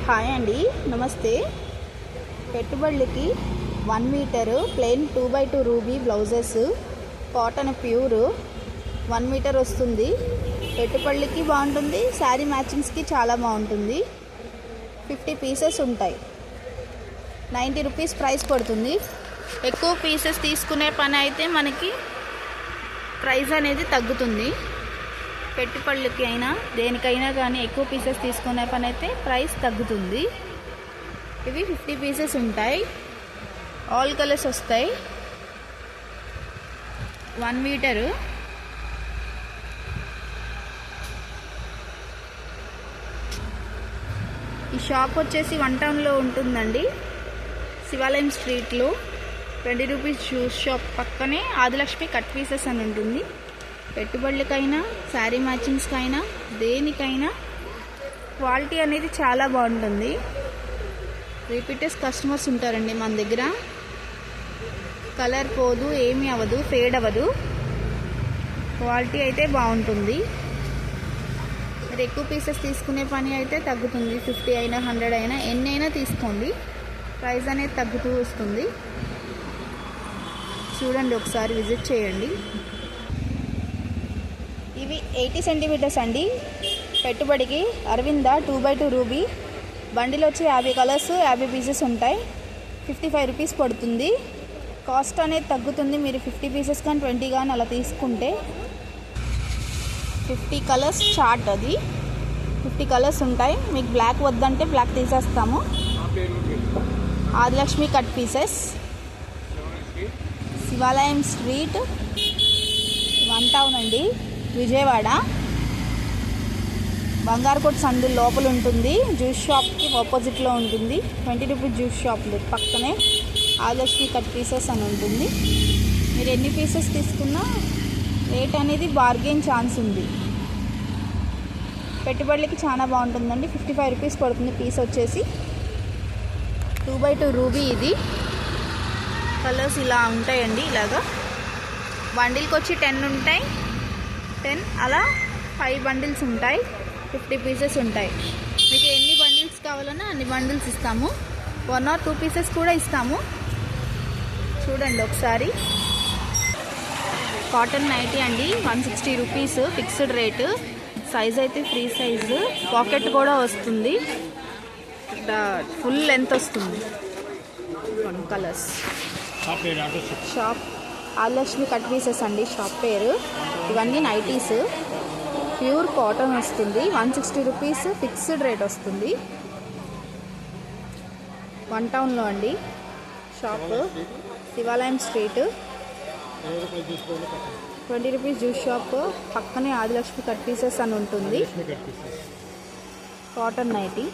Hi అండి, నమస్తే. పెట్టుబడులకి 1 meter plain 2x2 ruby blouses cotton pure 1 meter వస్తుంది. పెట్టుబడులకి బాగుంటుంది, శారీ మ్యాచింగ్స్కి చాలా బాగుంటుంది. 50 పీసెస్ ఉంటాయి. 90 రూపీస్ ప్రైస్ పడుతుంది. ఎక్కువ పీసెస్ తీసుకునే పని అయితే మనకి ప్రైస్ అనేది తగ్గుతుంది. పెట్టుబడులకి అయినా దేనికైనా కానీ ఎక్కువ పీసెస్ తీసుకునే పని అయితే ప్రైస్ తగ్గుతుంది. ఇవి 50 పీసెస్ ఉంటాయి. ఆల్ కలర్స్ వస్తాయి. 1 మీటరు. ఈ షాప్ వచ్చేసి 1 టౌన్లో ఉంటుందండి, శివాలయం స్ట్రీట్లో. 20 రూపీస్ షూస్ షాప్ పక్కనే ఆదిలక్ష్మి కట్ పీసెస్ అని ఉంటుంది. పెట్టుబడులకైనా శారీ మ్యాచింగ్స్కైనా దేనికైనా క్వాలిటీ అనేది చాలా బాగుంటుంది. రిపీటర్స్ కస్టమర్స్ ఉంటారండి మన దగ్గర. కలర్ పోదు, ఏమీ అవ్వదు, ఫేడ్ అవ్వదు. క్వాలిటీ అయితే బాగుంటుంది. మీరు ఎక్కువ పీసెస్ తీసుకునే పని అయితే తగ్గుతుంది. 50 అయినా 100 అయినా ఎన్ని అయినా తీసుకోండి, ప్రైస్ అనేది తగ్గుతూ వస్తుంది. చూడండి, ఒకసారి విజిట్ చేయండి. ఇవి 80 సెంటీమీటర్స్ అండి. పెట్టుబడికి అరవింద 2x2 రూబీ బండిల్ వచ్చి 50 కలర్స్ 50 పీసెస్ ఉంటాయి. 55 రూపీస్ పడుతుంది. కాస్ట్ అనేది తగ్గుతుంది. మీరు 50 పీసెస్ కానీ 20 కానీ అలా తీసుకుంటే 50 కలర్స్ చార్ట్. అది 50 కలర్స్ ఉంటాయి. మీకు బ్లాక్ వద్దంటే బ్లాక్ తీసేస్తాము. ఆదిలక్ష్మి కట్ పీసెస్, శివాలయం స్ట్రీట్, 1 టౌన్ అండి, విజయవాడ. బంగారుకోట సందు లోపల ఉంటుంది. జ్యూస్ షాప్కి ఆపోజిట్లో ఉంటుంది. 20 రూపీస్ జ్యూస్ షాప్ పక్కనే ఆదిలక్ష్మి కట్ పీసెస్ అని ఉంటుంది. మీరు ఎన్ని పీసెస్ తీసుకున్నా రేట్ అనేది బార్గెన్ ఛాన్స్ ఉంది. పెట్టుబడులకి చాలా బాగుంటుందండి. 55 రూపీస్ పడుతుంది పీస్ వచ్చేసి. 2x2 ruby. ఇది కలర్స్ ఇలా ఉంటాయండి. ఇలాగా బండిల్కి వచ్చి 10 ఉంటాయి. 10 అలా 5 బండిల్స్ ఉంటాయి. 50 పీసెస్ ఉంటాయి. మీకు ఎన్ని బండిల్స్ కావాలన్నా అన్ని బండిల్స్ ఇస్తాము. 1 or 2 పీసెస్ కూడా ఇస్తాము. చూడండి ఒకసారి. కాటన్ నైటీ అండి, 160 రూపీస్ ఫిక్స్డ్ రేటు. సైజ్ అయితే ఫ్రీ సైజు, పాకెట్ కూడా వస్తుంది. ఫుల్ లెంత్ వస్తుంది. 1 colours. Shop Adilakshmi cut pieces అండి షాప్ పేరు. ఇవన్నీ నైటీస్, ప్యూర్ కాటన్ వస్తుంది. 160 రూపీస్ ఫిక్స్డ్ రేట్ వస్తుంది. 1 టౌన్లో అండి షాప్, శివాలయం స్ట్రీట్. 20 రూపీస్ జ్యూస్ షాప్ పక్కనే ఆదిలక్ష్మి కట్ పీసెస్ అని ఉంటుంది. Cotton nightie.